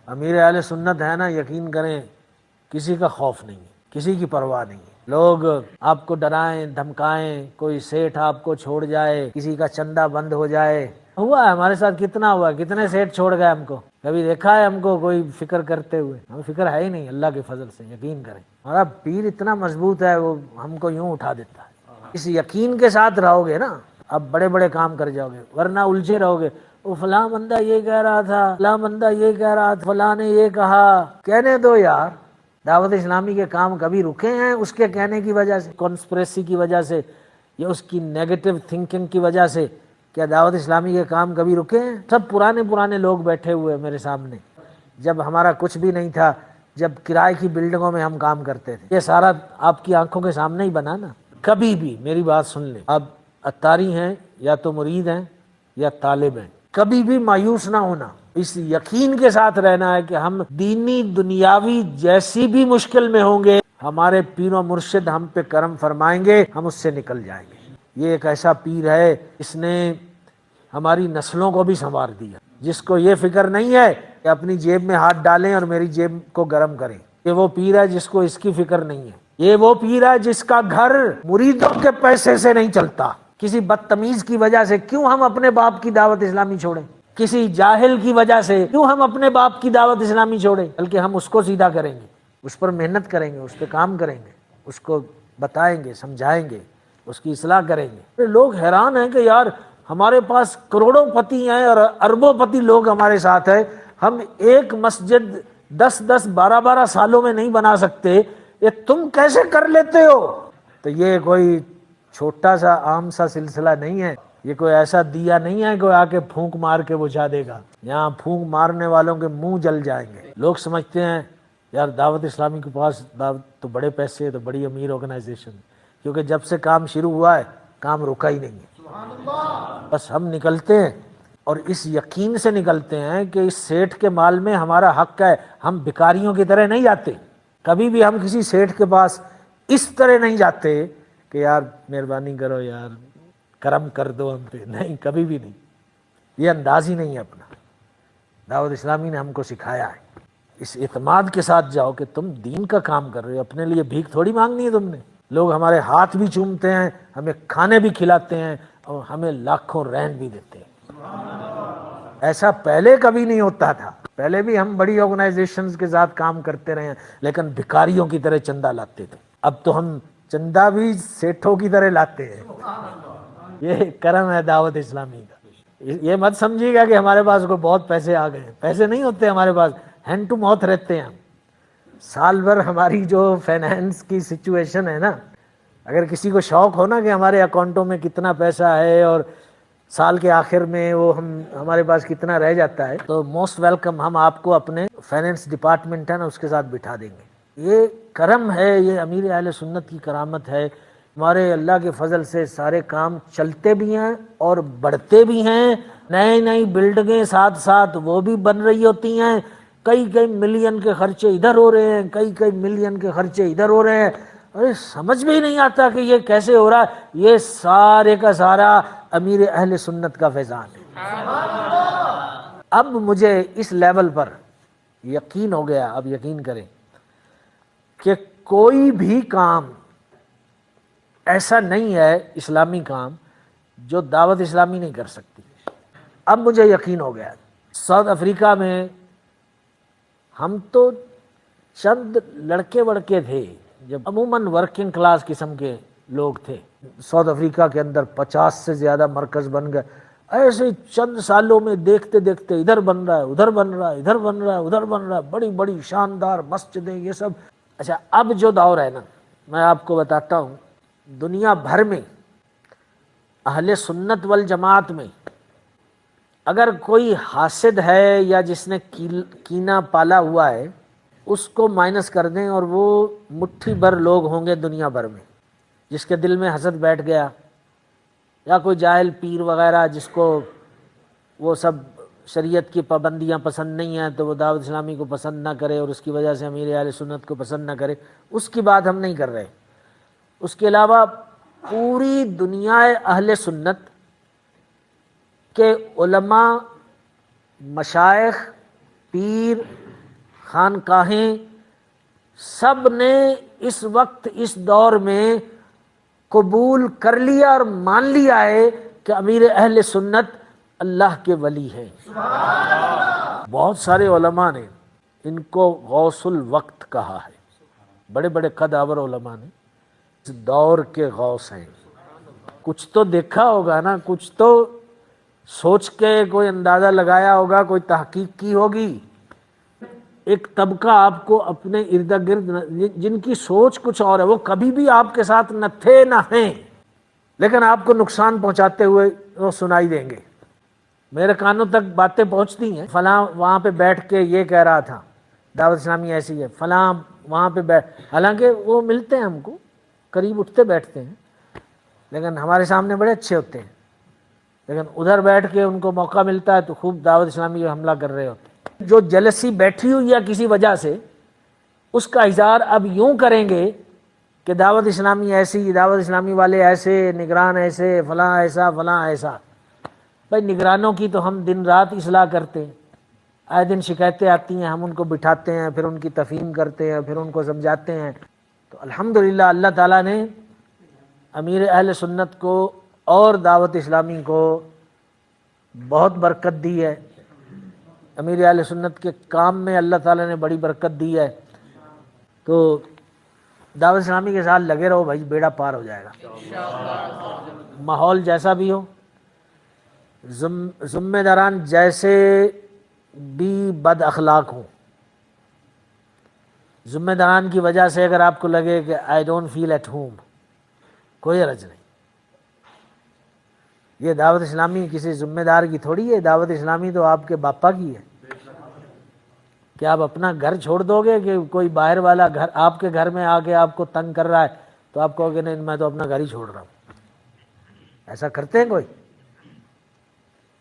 امیر اہل سنت ہے نا، یقین کریں کسی کا خوف نہیں ہے، کسی کی پرواہ نہیں ہے۔ لوگ آپ کو ڈرائیں دھمکائیں، کوئی سیٹھ آپ کو چھوڑ جائے، کسی کا چندہ بند ہو جائے، ہوا ہے ہمارے ساتھ، کتنا ہوا، کتنے سیٹھ چھوڑ گئے ہم کو، کبھی دیکھا ہے ہم کو کوئی فکر کرتے ہوئے؟ ہمیں فکر ہے ہی نہیں، اللہ کے فضل سے یقین کریں ہمارا پیر اتنا مضبوط ہے، وہ ہم کو یوں اٹھا دیتا ہے۔ اس یقین کے ساتھ رہو گے نا، اب بڑے بڑے کام کر جاؤ گے، ورنہ الجھے رہو گے، وہ فلاں بندہ یہ کہہ رہا تھا، فلاں بندہ یہ کہہ رہا تھا، فلاں نے یہ کہا۔ کہنے دو یار، دعوت اسلامی کے کام کبھی رکے ہیں اس کے کہنے کی وجہ سے، کانسپریسی کی وجہ سے، یا اس کی نیگیٹو تھنکنگ کی وجہ سے؟ کیا دعوت اسلامی کے کام کبھی رکے ہیں؟ سب پرانے لوگ بیٹھے ہوئے میرے سامنے، جب ہمارا کچھ بھی نہیں تھا، جب کرائے کی بلڈنگوں میں ہم کام کرتے تھے، یہ سارا آپ کی آنکھوں کے سامنے ہی بنا نا۔ کبھی بھی میری بات سن لیں، اب اتاری ہیں یا تو مرید ہیں یا طالب ہیں، کبھی بھی مایوس نہ ہونا، اس یقین کے ساتھ رہنا ہے کہ ہم دینی دنیاوی جیسی بھی مشکل میں ہوں گے، ہمارے پیر و مرشد ہم پہ کرم فرمائیں گے، ہم اس سے نکل جائیں گے۔ یہ ایک ایسا پیر ہے، اس نے ہماری نسلوں کو بھی سنوار دیا، جس کو یہ فکر نہیں ہے کہ اپنی جیب میں ہاتھ ڈالیں اور میری جیب کو گرم کریں۔ یہ وہ پیر ہے جس کو اس کی فکر نہیں ہے۔ یہ وہ پیر ہے جس کا گھر مریدوں کے پیسے سے نہیں چلتا۔ کسی بدتمیز کی وجہ سے کیوں ہم اپنے باپ کی دعوت اسلامی چھوڑیں؟ کسی جاہل کی وجہ سے کیوں ہم اپنے باپ کی دعوت اسلامی چھوڑیں؟ بلکہ ہم اس کو سیدھا کریں گے، اس پر محنت کریں گے، اس پہ کام کریں گے، اس کو بتائیں گے، سمجھائیں گے، اس کی اصلاح کریں گے۔ لوگ حیران ہیں کہ یار ہمارے پاس کروڑوں پتی ہیں اور اربوں پتی لوگ ہمارے ساتھ ہیں، ہم ایک مسجد 10 12 سالوں میں نہیں بنا سکتے، یہ تم کیسے کر لیتے ہو؟ تو یہ کوئی چھوٹا سا عام سا سلسلہ نہیں ہے، یہ کوئی ایسا دیا نہیں ہے کہ آ کے پھونک مار کے بجھا دے گا۔ یہاں پھونک مارنے والوں کے منہ جل جائیں گے۔ لوگ سمجھتے ہیں یار دعوت اسلامی کے پاس تو بڑے پیسے ہے، تو بڑی امیر آرگنائزیشن، کیونکہ جب سے کام شروع ہوا ہے کام رکا ہی نہیں ہے۔ بس ہم نکلتے ہیں اور اس یقین سے نکلتے ہیں کہ اس سیٹھ کے مال میں ہمارا حق ہے، ہم بھکاریوں کی طرح نہیں جاتے۔ کبھی بھی ہم کسی سیٹھ کے پاس اس طرح نہیں جاتے کہ یار مہربانی کرو، یار کرم کر دو ہم پہ، نہیں، کبھی بھی نہیں، یہ انداز ہی نہیں ہے اپنا۔ دعوت اسلامی نے ہم کو سکھایا ہے اس اعتماد کے ساتھ جاؤ کہ تم دین کا کام کر رہے ہو، اپنے لیے بھیک تھوڑی مانگنی ہے تم نے۔ لوگ ہمارے ہاتھ بھی چومتے ہیں، ہمیں کھانے بھی کھلاتے ہیں اور ہمیں لاکھوں رین بھی دیتے ہیں۔ ایسا پہلے کبھی نہیں ہوتا تھا، پہلے بھی ہم بڑی آرگنائزیشنز کے ساتھ کام کرتے رہے ہیں، لیکن بھکاریوں کی طرح چندہ لاتے تھے۔ اب تو ہم چندہ بھی سیٹھوں کی طرح لاتے ہیں۔ یہ کرم ہے دعوت اسلامی کا۔ یہ مت سمجھیے گا کہ ہمارے پاس کوئی بہت پیسے آ گئے، پیسے نہیں ہوتے ہمارے پاس، ہینڈ ٹو ماؤتھ رہتے ہیں ہم۔ سال بھر ہماری جو فائنینس کی سچویشن ہے نا، اگر کسی کو شوق ہو نا کہ ہمارے اکاؤنٹوں میں کتنا پیسہ ہے اور سال کے آخر میں وہ ہمارے پاس کتنا رہ جاتا ہے، تو موسٹ ویلکم، ہم آپ کو اپنے فائنینس ڈپارٹمنٹ ہے نا اس کے ساتھ بٹھا دیں گے۔ یہ کرم ہے، یہ امیر اہل سنت کی کرامت ہے۔ ہمارے اللہ کے فضل سے سارے کام چلتے بھی ہیں اور بڑھتے بھی ہیں، نئی بلڈنگیں ساتھ ساتھ وہ بھی بن رہی ہوتی ہیں، کئی ملین کے خرچے ادھر ہو رہے ہیں، کئی ملین کے خرچے ادھر ہو رہے ہیں۔ ارے سمجھ میں ہی نہیں آتا کہ یہ کیسے ہو رہا ہے۔ یہ سارے کا سارا امیر اہل سنت کا فیضان ہے۔ اب مجھے اس لیول پر یقین ہو گیا، اب یقین کریں کہ کوئی بھی کام ایسا نہیں ہے اسلامی کام جو دعوت اسلامی نہیں کر سکتی۔ اب مجھے یقین ہو گیا۔ ساؤتھ افریقہ میں ہم تو چند لڑکے وڑکے تھے، جب عموماً ورکنگ کلاس قسم کے لوگ تھے۔ ساؤتھ افریقہ کے اندر 50 سے زیادہ مرکز بن گئے، ایسے چند سالوں میں دیکھتے دیکھتے ادھر بن رہا ہے، ادھر بن رہا ہے، ادھر بن رہا ہے، ادھر بن رہا ہے، بڑی بڑی شاندار مسجدیں، یہ سب۔ اچھا، اب جو دور ہے نا، میں آپ کو بتاتا ہوں، دنیا بھر میں اہل سنت والجماعت میں اگر کوئی حاسد ہے یا جس نے کینہ پالا ہوا ہے، اس کو مائنس کر دیں اور وہ مٹھی بھر لوگ ہوں گے دنیا بھر میں جس کے دل میں حسد بیٹھ گیا، یا کوئی جاہل پیر وغیرہ جس کو وہ سب شریعت کی پابندیاں پسند نہیں ہیں تو وہ دعوت اسلامی کو پسند نہ کرے اور اس کی وجہ سے امیر اہل سنت کو پسند نہ کرے، اس کی بات ہم نہیں کر رہے۔ اس کے علاوہ پوری دنیا اہل سنت کے علماء، مشائخ، پیر، خانقاہیں سب نے اس وقت اس دور میں قبول کر لیا اور مان لیا ہے کہ امیر اہل سنت اللہ کے ولی ہیں۔ بہت سارے علماء نے ان کو غوث الوقت کہا ہے، بڑے بڑے قد آور علماء نے اس دور کے غوث ہیں۔ کچھ تو دیکھا ہوگا نا، کچھ تو سوچ کے کوئی اندازہ لگایا ہوگا، کوئی تحقیق کی ہوگی۔ ایک طبقہ آپ کو اپنے ارد گرد جن کی سوچ کچھ اور ہے، وہ کبھی بھی آپ کے ساتھ نہ تھے نہ ہیں، لیکن آپ کو نقصان پہنچاتے ہوئے وہ سنائی دیں گے۔ میرے کانوں تک باتیں پہنچتی ہیں، فلاں وہاں پہ بیٹھ کے یہ کہہ رہا تھا، دعوت اسلامی ایسی ہے، فلاں وہاں پہ حالانکہ وہ ملتے ہیں ہم کو، قریب اٹھتے بیٹھتے ہیں، لیکن ہمارے سامنے بڑے اچھے ہوتے ہیں، لیکن ادھر بیٹھ کے ان کو موقع ملتا ہے تو خوب دعوت اسلامی پہ حملہ کر رہے ہوتے ہیں۔ جو جلسی بیٹھی ہوئی ہے کسی وجہ سے، اس کا اظہار اب یوں کریں گے کہ دعوت اسلامی ایسی، دعوت اسلامی والے ایسے، نگران ایسے، فلاں ایسا، فلاں ایسا۔ بھائی نگرانوں کی تو ہم دن رات اصلاح کرتے ہیں، آئے دن شکایتیں آتی ہیں، ہم ان کو بٹھاتے ہیں، پھر ان کی تفہیم کرتے ہیں، پھر ان کو سمجھاتے ہیں۔ تو الحمدللہ اللہ تعالیٰ نے امیر اہل سنت کو اور دعوت اسلامی کو بہت برکت دی ہے۔ امیر اہل سنت کے کام میں اللہ تعالیٰ نے بڑی برکت دی ہے۔ تو دعوت اسلامی کے ساتھ لگے رہو بھائی، بیڑا پار ہو جائے گا۔ ماحول جیسا بھی ہو، ذمہ داران جیسے بھی بد اخلاق ہوں، ذمہ داران کی وجہ سے اگر آپ کو لگے کہ I don't feel at home, کوئی حرج نہیں۔ یہ دعوت اسلامی کسی ذمہ دار کی تھوڑی ہے، دعوت اسلامی تو آپ کے باپا کی ہے۔ کیا آپ اپنا گھر چھوڑ دو گے کہ کوئی باہر والا گھر آپ کے گھر میں آ کے آپ کو تنگ کر رہا ہے تو آپ کہو گے نہیں میں تو اپنا گھر ہی چھوڑ رہا ہوں؟ ایسا کرتے ہیں کوئی؟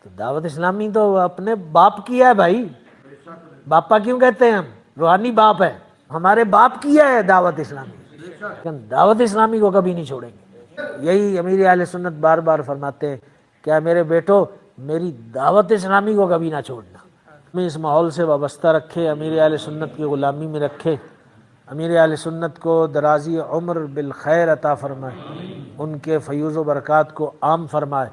تو دعوت اسلامی تو اپنے باپ کی ہے بھائی، باپا کیوں کہتے ہیں ہم؟ روحانی باپ ہے، ہمارے باپ کی ہے دعوت اسلامی، لیکن دعوت اسلامی کو کبھی نہیں چھوڑیں گے۔ یہی امیر اہل سنت بار بار فرماتے ہیں، کیا میرے بیٹو میری دعوت اسلامی کو کبھی نہ چھوڑنا۔ ہمیں اس ماحول سے وابستہ رکھے، امیر اہل سنت کی غلامی میں رکھے، امیر اہل سنت کو درازی عمر بالخیر عطا فرمائے، ان کے فیوز و برکات کو عام فرمائے۔